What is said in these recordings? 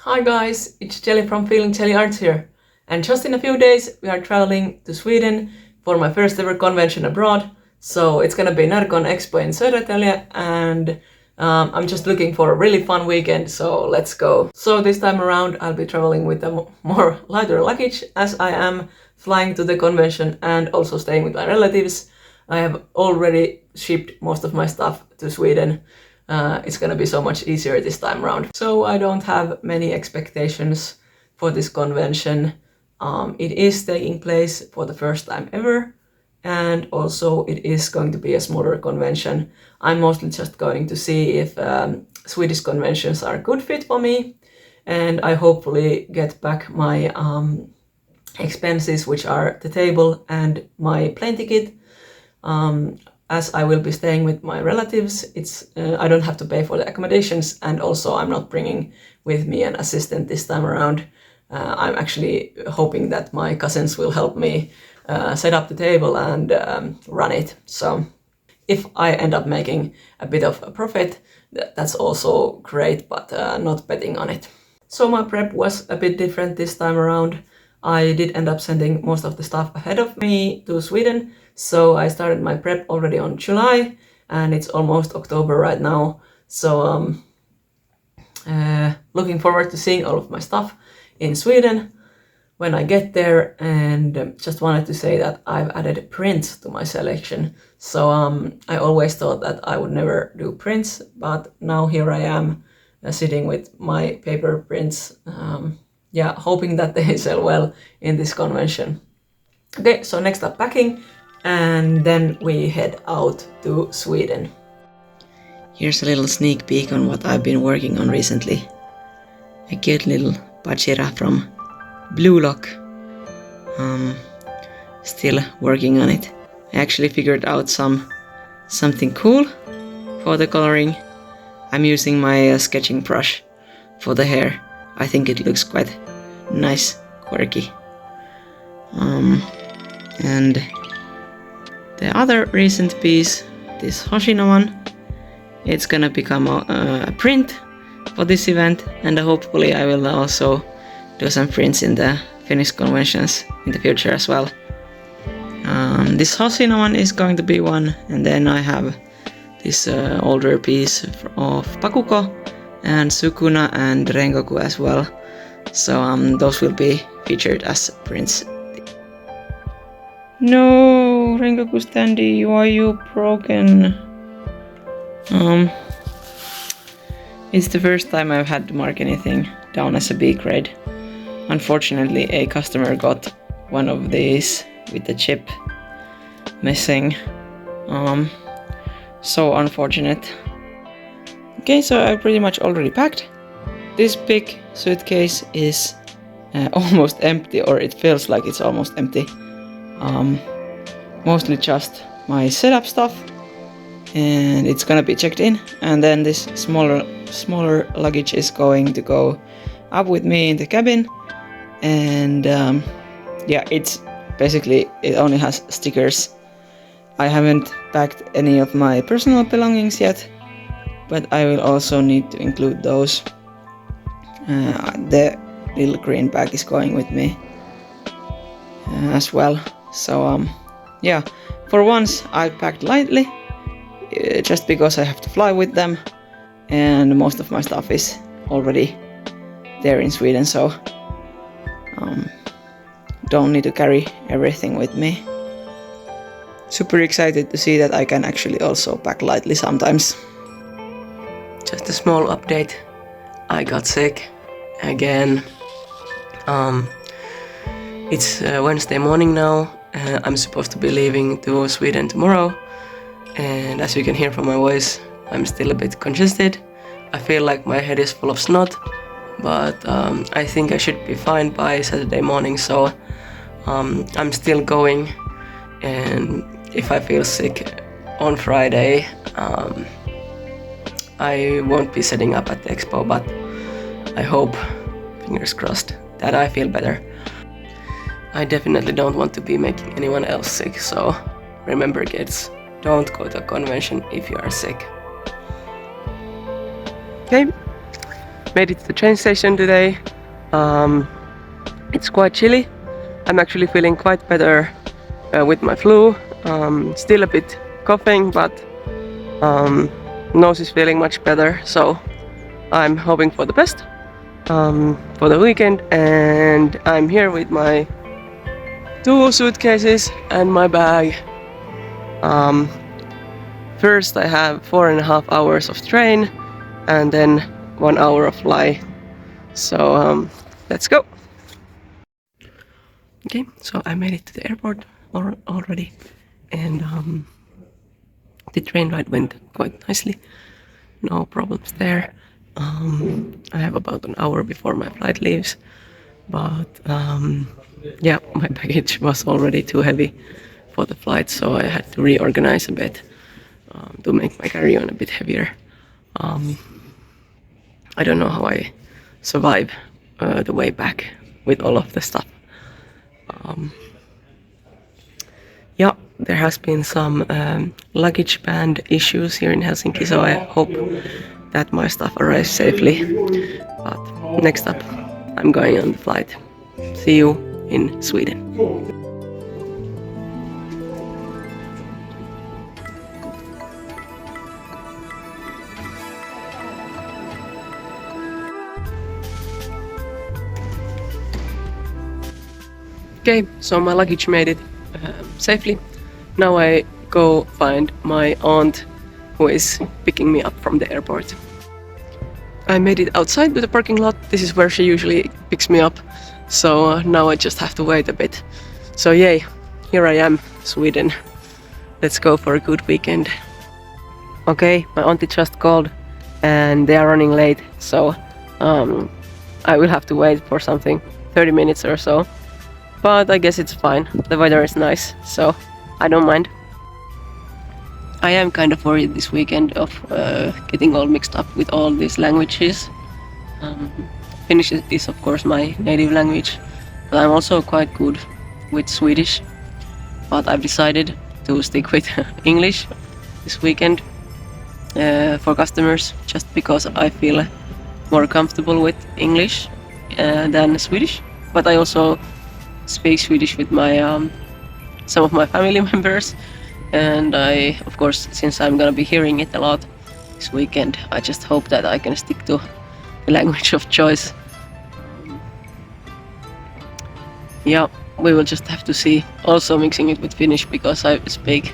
Hi guys, it's Jelly from Feeling Jelly Arts here. And just in a few days we are traveling to Sweden for my first ever convention abroad. So it's gonna be Närcon Expo in Södertälje and I'm just looking for a really fun weekend, so let's go. So this time around I'll be traveling with a more lighter luggage as I am flying to the convention and also staying with my relatives. I have already shipped most of my stuff to Sweden. It's gonna be so much easier this time around. So I don't have many expectations for this convention. It is taking place for the first time ever, and also it is going to be a smaller convention. I'm mostly just going to see if Swedish conventions are a good fit for me, and I hopefully get back my expenses, which are the table and my plane ticket. As I will be staying with my relatives, I don't have to pay for the accommodations, and also I'm not bringing with me an assistant this time around. I'm actually hoping that my cousins will help me set up the table and run it. So if I end up making a bit of a profit, that's also great, but not betting on it. So my prep was a bit different this time around. I did end up sending most of the stuff ahead of me to Sweden, so I started my prep already on July, and it's almost October right now. So looking forward to seeing all of my stuff in Sweden when I get there, and just wanted to say that I've added prints to my selection. So I always thought that I would never do prints, but now here I am sitting with my paper prints. Hoping that they sell well in this convention. Okay, so next up packing, and then we head out to Sweden. Here's a little sneak peek on what I've been working on recently. A cute little bajira from Blue Lock. Still working on it. I actually figured out something cool for the coloring. I'm using my sketching brush for the hair. I think it looks quite nice, quirky. And the other recent piece, this Hoshino one, it's gonna become a print for this event, and hopefully I will also do some prints in the Finnish conventions in the future as well. This Hoshino one is going to be one, and then I have this older piece of Bakugo and Sukuna and Rengoku as well. So those will be featured as prints. No, Rengoku standee, why you broken? It's the first time I've had to mark anything down as a B grade. Unfortunately, a customer got one of these with the chip missing. So unfortunate. Okay, so I pretty much already packed. This big suitcase is almost empty, or it feels like it's almost empty. Mostly just my setup stuff, and it's gonna be checked in, and then this smaller luggage is going to go up with me in the cabin, and it's basically, it only has stickers. I haven't packed any of my personal belongings yet, but I will also need to include those. The little green bag is going with me as well. So for once I packed lightly, just because I have to fly with them, and most of my stuff is already there in Sweden, so don't need to carry everything with me. Super excited to see that I can actually also pack lightly sometimes. Just a small update. I got sick again. It's Wednesday morning now. I'm supposed to be leaving to Sweden tomorrow, and as you can hear from my voice, I'm still a bit congested. I feel like my head is full of snot, but I think I should be fine by Saturday morning, so I'm still going, and if I feel sick on Friday, I won't be setting up at the expo, but I hope, fingers crossed, that I feel better. I definitely don't want to be making anyone else sick, so remember kids, don't go to a convention if you are sick. Okay, made it to the train station today. It's quite chilly. I'm actually feeling quite better with my flu. Still a bit coughing, but nose is feeling much better, so I'm hoping for the best for the weekend. And I'm here with my 2 suitcases and my bag. First I have 4.5 hours of train and then 1 hour of fly. So let's go. Okay, so I made it to the airport already, and the train ride went quite nicely. No problems there. I have about an hour before my flight leaves, but yeah, my baggage was already too heavy for the flight, so I had to reorganize a bit to make my carry-on a bit heavier. I don't know how I survive the way back with all of the stuff. Yeah, there has been some luggage band issues here in Helsinki, so I hope that my stuff arrives safely. But next up, I'm going on the flight. See you in Sweden. Okay, so my luggage made it safely. Now I go find my aunt who is picking me up from the airport. I made it outside to the parking lot. This is where she usually picks me up. So now I just have to wait a bit. So yay, here I am, Sweden. Let's go for a good weekend. Okay, my auntie just called and they are running late. So I will have to wait for something, 30 minutes or so. But I guess it's fine. The weather is nice, so I don't mind. I am kind of worried this weekend of getting all mixed up with all these languages. Finnish is of course my native language, but I'm also quite good with Swedish. But I've decided to stick with English this weekend for customers, just because I feel more comfortable with English than Swedish. But I also speak Swedish with my some of my family members, and I, of course, since I'm gonna be hearing it a lot this weekend, I just hope that I can stick to the language of choice. Yeah, we will just have to see. Also mixing it with Finnish, because I speak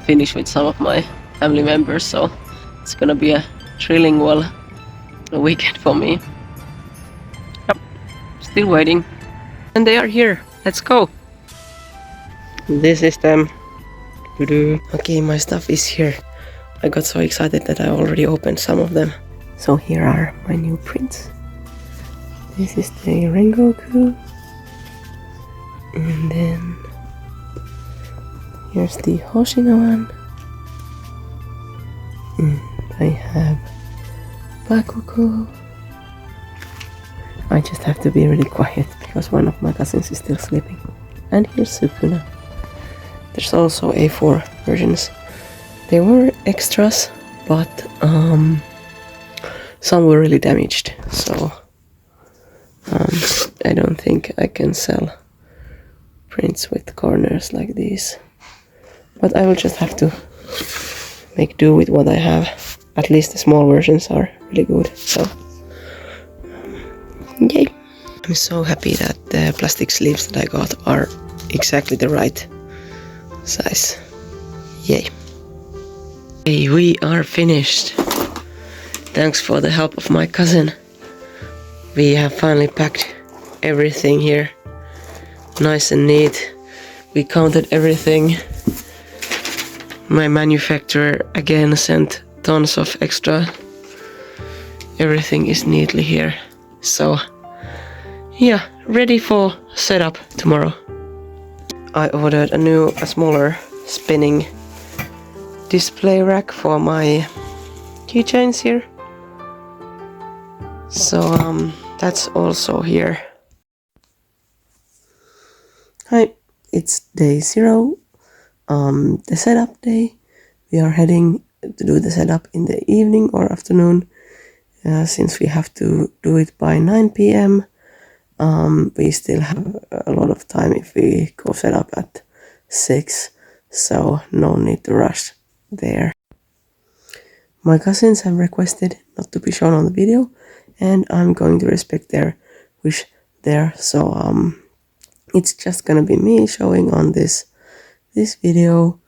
Finnish with some of my family members, so it's gonna be a trilingual weekend for me. Yep, still waiting. And they are here. Let's go. This is them. Okay, my stuff is here. I got so excited that I already opened some of them. So here are my new prints. This is the Rengoku. And then here's the Hoshino one. And I have Bakugo. I just have to be really quiet because one of my cousins is still sleeping. And here's Sukuna. There's also A4 versions. They were extras, but some were really damaged, so I don't think I can sell prints with corners like these. But I will just have to make do with what I have. At least the small versions are really good, so yay! I'm so happy that the plastic sleeves that I got are exactly the right size. Yay! Hey, we are finished. Thanks for the help of my cousin. We have finally packed everything here. Nice and neat. We counted everything. My manufacturer again sent tons of extra. Everything is neatly here. So yeah, ready for setup tomorrow. I ordered a smaller spinning display rack for my keychains here. So that's also here. Hi, it's day 0, the setup day. We are heading to do the setup in the evening or afternoon, since we have to do it by 9 p.m. We still have a lot of time if we go set up at 6, so no need to rush there. My cousins have requested not to be shown on the video, and I'm going to respect their wish there, so it's just gonna be me showing on this video.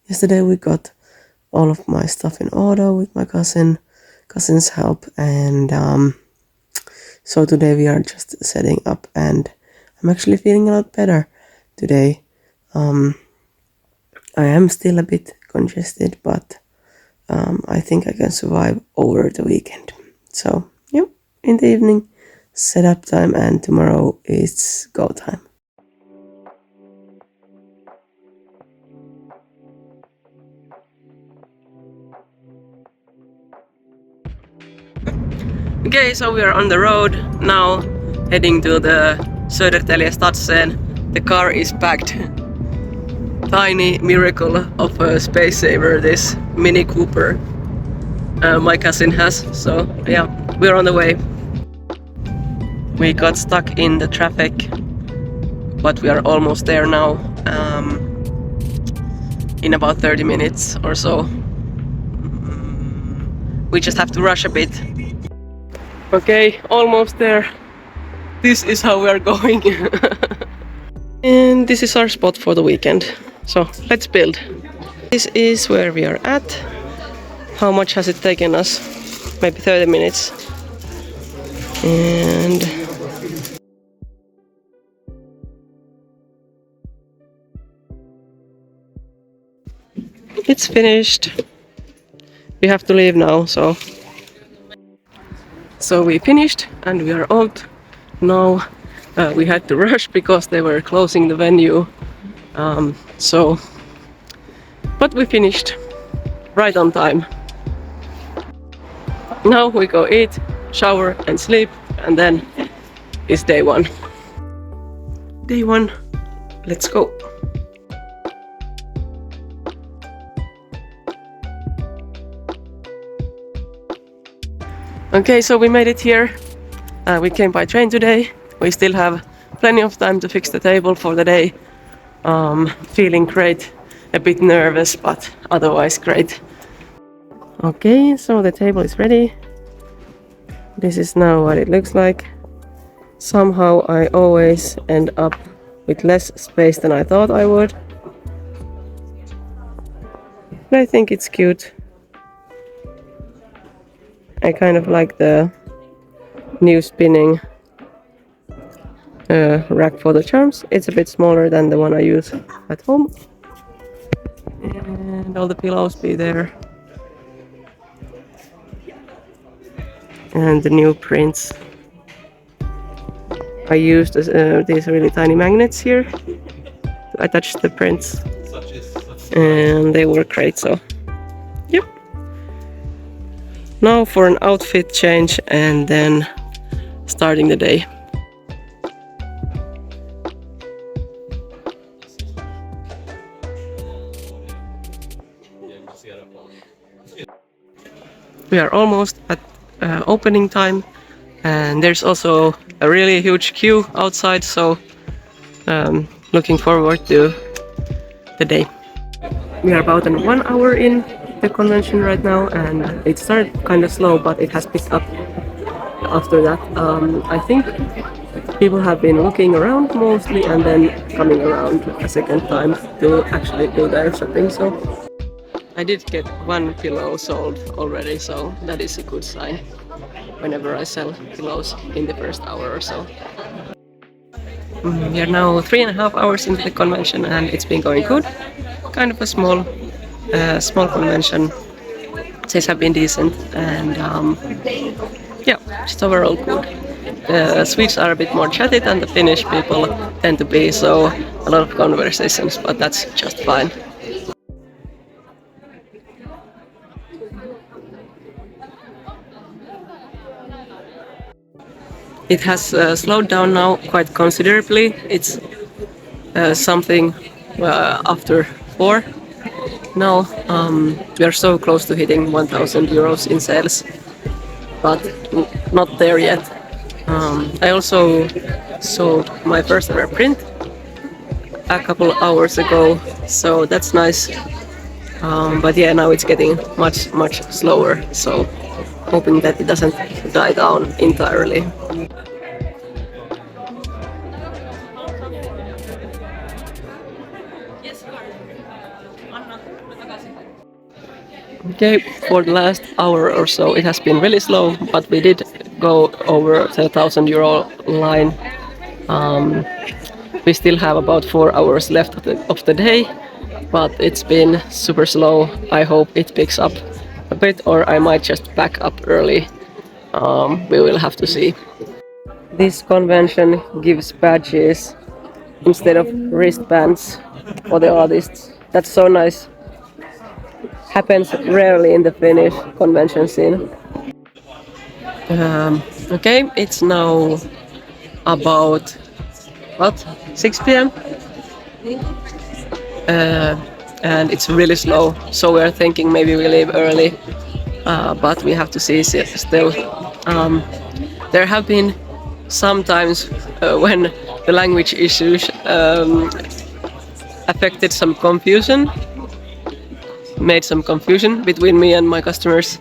Yesterday we got all of my stuff in order with my cousin's help, and so today we are just setting up, and I'm actually feeling a lot better today. I am still a bit congested, but I think I can survive over the weekend. So yep, in the evening, setup time, and tomorrow is go time. Okay, so we are on the road now, heading to the Södertälje Stadsscene. The car is packed. Tiny miracle of a space saver, this Mini Cooper my cousin has. So yeah, we're on the way. We got stuck in the traffic, but we are almost there now. In about 30 minutes or so. We just have to rush a bit. Okay, almost there. This is how we are going. And this is our spot for the weekend. So let's build. This is where we are at. How much has it taken us? Maybe 30 minutes. And it's finished. We have to leave now, so we finished and we are out now. We had to rush because they were closing the venue. But we finished right on time. Now we go eat, shower and sleep, and then it's day one. Day one, let's go. Okay, so we made it here. We came by train today. We still have plenty of time to fix the table for the day. Feeling great, a bit nervous, but otherwise great. Okay, so the table is ready. This is now what it looks like. Somehow I always end up with less space than I thought I would. But I think it's cute. I kind of like the new spinning rack for the charms. It's a bit smaller than the one I use at home. And all the pillows be there. And the new prints. I used these really tiny magnets here to attach the prints. And they work great, so yep. Now for an outfit change and then starting the day. We are almost at opening time, and there's also a really huge queue outside, so looking forward to the day. We are about 1 hour in the convention right now, and it started kind of slow, but it has picked up after that. I think people have been looking around mostly and then coming around a second time to actually do their shopping. So I did get one pillow sold already, so that is a good sign whenever I sell pillows in the first hour or so. We are now 3.5 hours into the convention and it's been going good. Kind of a small convention. Sales have been decent and yeah, just overall good. The Swedes are a bit more chatty than the Finnish people tend to be, so a lot of conversations, but that's just fine. It has slowed down now quite considerably. It's something after 4 now. We are so close to hitting 1,000 euros in sales. but not there yet. I also sold my first ever print a couple hours ago, so that's nice. But yeah, now it's getting much slower, so hoping that it doesn't die down entirely. Okay, for the last hour or so it has been really slow, but we did go over the €1,000 line. We still have about 4 hours left of the day, but it's been super slow. I hope it picks up a bit, or I might just back up early. We will have to see. This convention gives badges instead of wristbands for the artists. That's so nice. Happens rarely in the Finnish convention scene. Okay, it's now about 6 p.m. And it's really slow, so we're thinking maybe we leave early, but we have to see still. There have been some times when the language issues affected some confusion, made some confusion between me and my customers,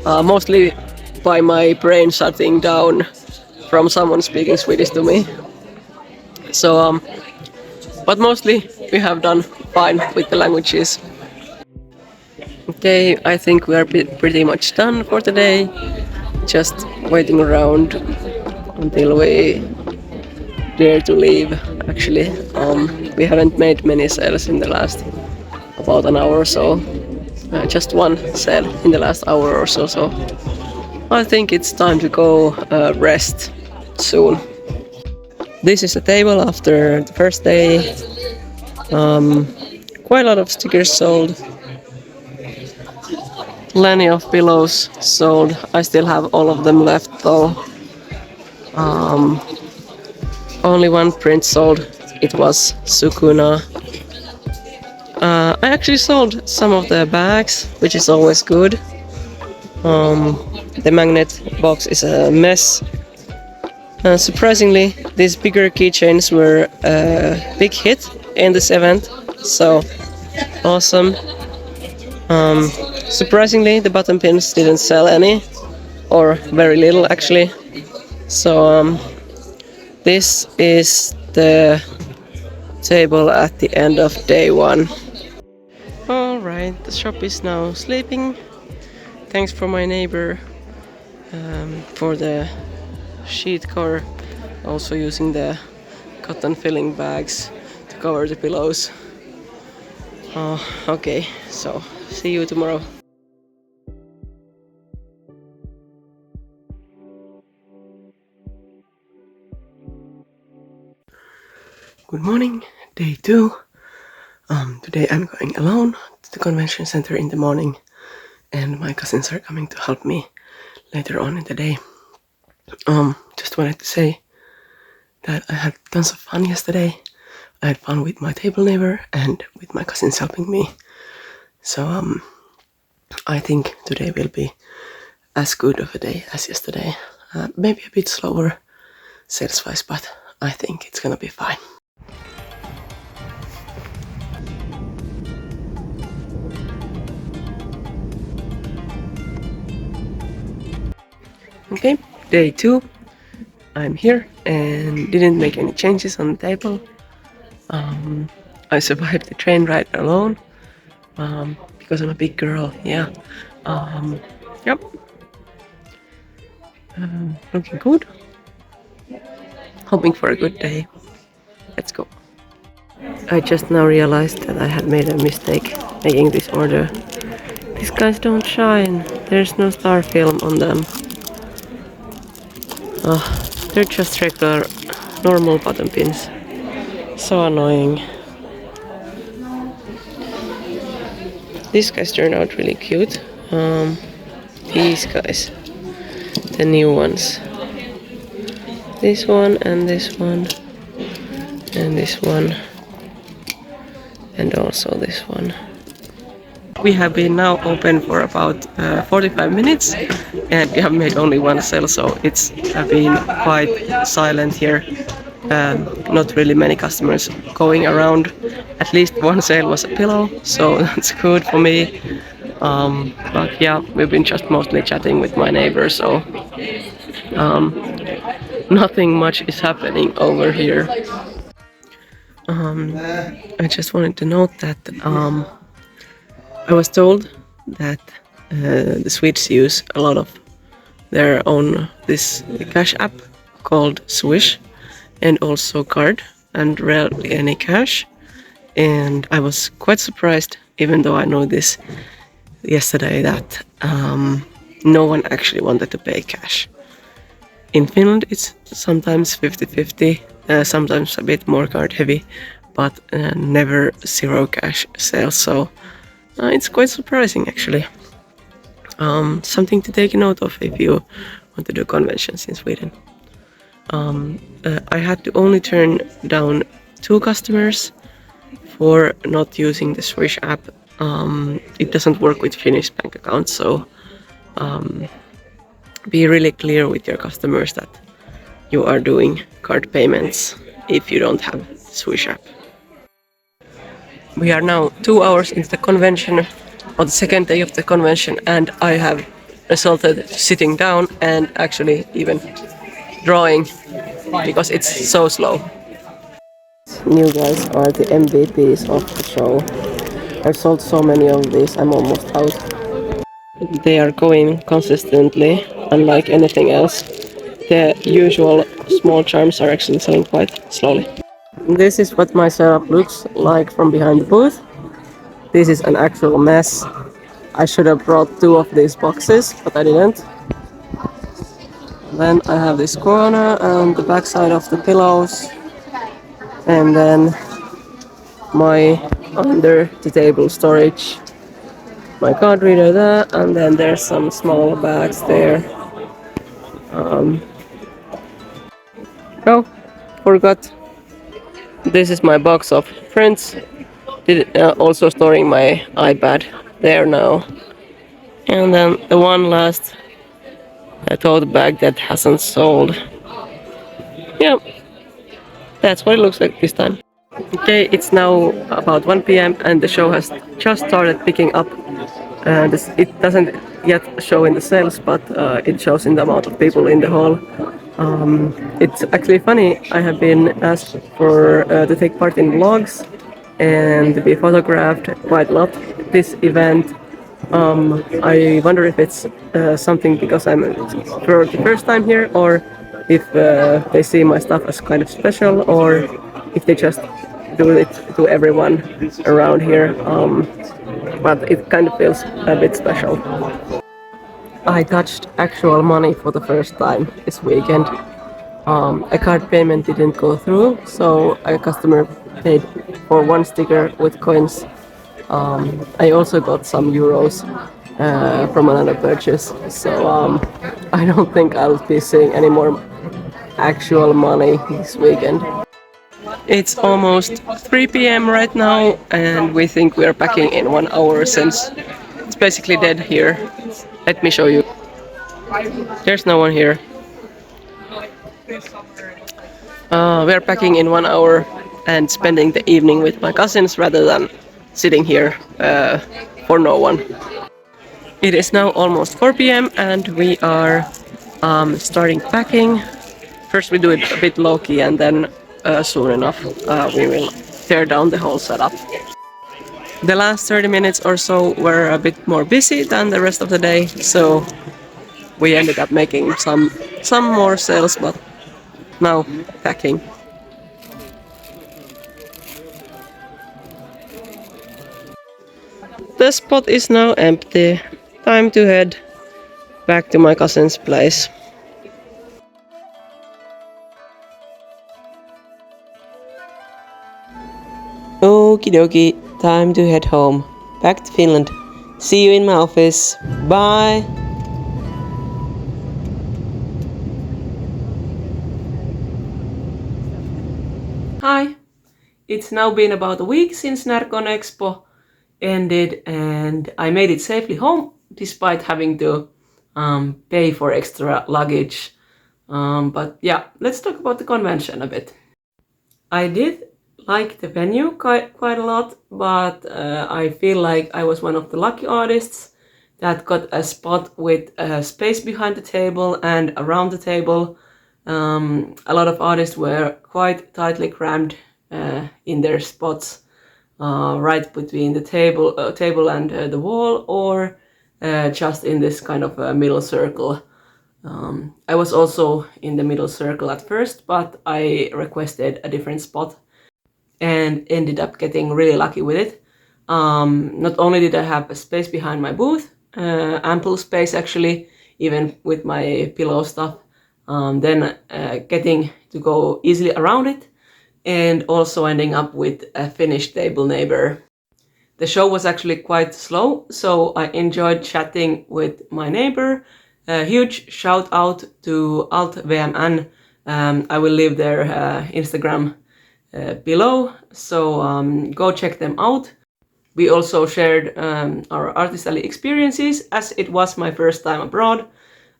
mostly by my brain shutting down from someone speaking Swedish to me. So, but mostly we have done fine with the languages. Okay, I think we are pretty much done for today. Just waiting around until we dare to leave. Actually, we haven't made many sales in the last about an hour or so. Just one sale in the last hour or so. So I think it's time to go rest soon. This is a table after the first day. Quite a lot of stickers sold. Plenty of pillows sold. I still have all of them left though. Only one print sold. It was Sukuna. I actually sold some of the bags, which is always good. The magnet box is a mess. Surprisingly, these bigger keychains were a big hit in this event, so awesome. Surprisingly, the button pins didn't sell any, or very little actually. So this is the table at the end of day one. Alright, the shop is now sleeping. Thanks for my neighbor for the sheet cover, also using the cotton filling bags to cover the pillows. Okay, so see you tomorrow. Good morning, day 2. Today I'm going alone to the convention center in the morning, and my cousins are coming to help me later on in the day. Just wanted to say that I had tons of fun yesterday. I had fun with my table neighbor and with my cousins helping me. So I think today will be as good of a day as yesterday. Maybe a bit slower sales-wise, but I think it's gonna be fine. Okay, day 2. I'm here and didn't make any changes on the table. I survived the train ride alone because I'm a big girl. Yeah. Yep. Looking good. Hoping for a good day. Let's go. I just now realized that I had made a mistake making this order. These guys don't shine. There's no star film on them. They're just regular, normal button pins. So annoying. These guys turned out really cute. These guys, the new ones. This one and this one and this one and also this one. We have been now open for about 45 minutes and we have made only one sale, so it's been quite silent here. Not really many customers going around. At least one sale was a pillow, so that's good for me. But yeah, we've been just mostly chatting with my neighbor, so nothing much is happening over here. I just wanted to note that I was told that the Swedes use a lot of their own this cash app called Swish, and also card, and rarely any cash. And I was quite surprised, even though I know this yesterday, that no one actually wanted to pay cash. In Finland it's sometimes 50-50, sometimes a bit more card heavy, but never zero cash sales, so it's quite surprising actually. Something to take note of if you want to do conventions in Sweden. I had to only turn down 2 customers for not using the Swish app. It doesn't work with Finnish bank accounts, so be really clear with your customers that you are doing card payments if you don't have Swish app. We are now 2 hours into the convention, on the second day of the convention, and I have resulted sitting down and actually even drawing because it's so slow. New guys are the MVPs of the show. I've sold so many of these, I'm almost out. They are going consistently, unlike anything else. The usual small charms are actually selling quite slowly. This is what my setup looks like from behind the booth. This is an actual mess. I should have brought 2 of these boxes, but I didn't. Then I have this corner and the back side of the pillows. And then my under the table storage. My card reader there, and then there's some small bags there. Oh, forgot. This is my box of prints. Also storing my iPad there now. And then the one last tote bag that hasn't sold. Yeah, that's what it looks like this time. Okay, it's now about 1 p.m. and the show has just started picking up. It doesn't yet show in the sales, but it shows in the amount of people in the hall. It's actually funny, I have been asked for to take part in vlogs and to be photographed quite a lot this event. I wonder if it's something because I'm for the first time here, or if they see my stuff as kind of special, or if they just do it to everyone around here. But it kind of feels a bit special. I touched actual money for the first time this weekend. A card payment didn't go through, so a customer paid for 1 sticker with coins. I also got some euros from another purchase, so I don't think I'll be seeing any more actual money this weekend. It's almost 3 p.m. right now, and we think we're packing in 1 hour since it's basically dead here. Let me show you. There's no one here. We're packing in 1 hour and spending the evening with my cousins rather than sitting here for no one. It is now almost 4 p.m. and we are starting packing. First we do it a bit low-key, and then soon enough we will tear down the whole setup. The last 30 minutes or so were a bit more busy than the rest of the day, so we ended up making some more sales, but now packing. The spot is now empty. Time to head back to my cousin's place. Okie dokie, time to head home. Back to Finland. See you in my office. Bye! Hi! It's now been about a week since Närcon Expo, ended and I made it safely home despite having to pay for extra luggage. But yeah, let's talk about the convention a bit. I did like the venue quite a lot, but I feel like I was one of the lucky artists that got a spot with space behind the table and around the table. A lot of artists were quite tightly crammed in their spots, right between the table and the wall, or just in this kind of middle circle. I was also in the middle circle at first, but I requested a different spot and ended up getting really lucky with it. Not only did I have a space behind my booth, ample space actually, even with my pillow stuff, then getting to go easily around it, and also ending up with a finished table neighbor. The show was actually quite slow, so I enjoyed chatting with my neighbor. A huge shout out to Alt VMN. I will leave their Instagram below, so go check them out. We also shared our artist alley experiences, as it was my first time abroad.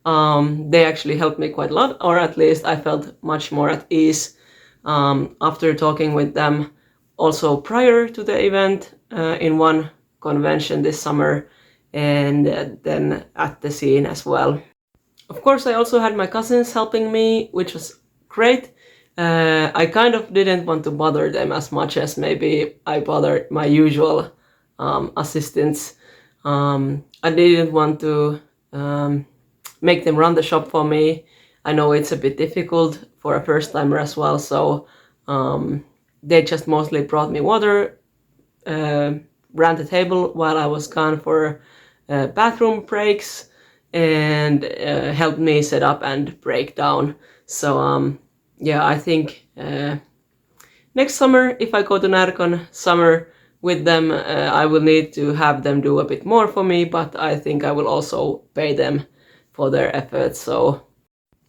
They actually helped me quite a lot, or at least I felt much more at ease after talking with them also prior to the event in one convention this summer, and then at the scene as well. Of course, I also had my cousins helping me, which was great. I kind of didn't want to bother them as much as maybe I bothered my usual assistants. I didn't want to make them run the shop for me. I know it's a bit difficult for a first timer as well, so they just mostly brought me water, ran the table while I was gone for bathroom breaks, and helped me set up and break down. So yeah, I think next summer, if I go to Närcon summer with them, I will need to have them do a bit more for me, but I think I will also pay them for their efforts. So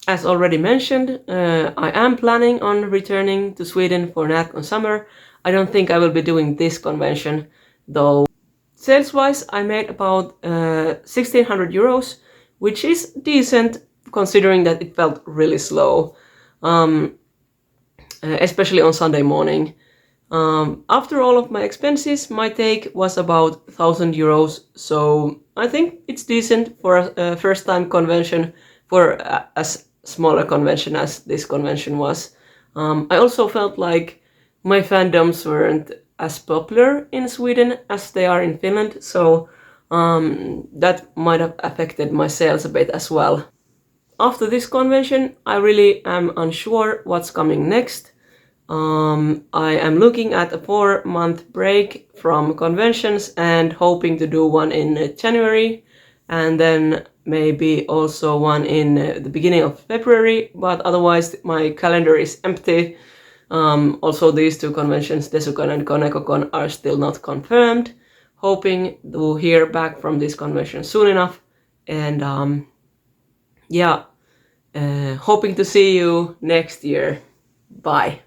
as already mentioned, I am planning on returning to Sweden for Närcon summer. I don't think I will be doing this convention though. Sales-wise, I made about 1,600 euros, which is decent considering that it felt really slow, especially on Sunday morning. After all of my expenses, my take was about 1,000 euros, so I think it's decent for a first-time convention, for a smaller convention as this convention was. I also felt like my fandoms weren't as popular in Sweden as they are in Finland, so that might have affected my sales a bit as well. After this convention, I really am unsure what's coming next. I am looking at a 4-month break from conventions and hoping to do one in January, and then maybe also one in the beginning of February, but otherwise my calendar is empty. Also, these two conventions, Desukon and Konekokon, are still not confirmed. Hoping to hear back from this convention soon enough, and yeah, hoping to see you next year. Bye.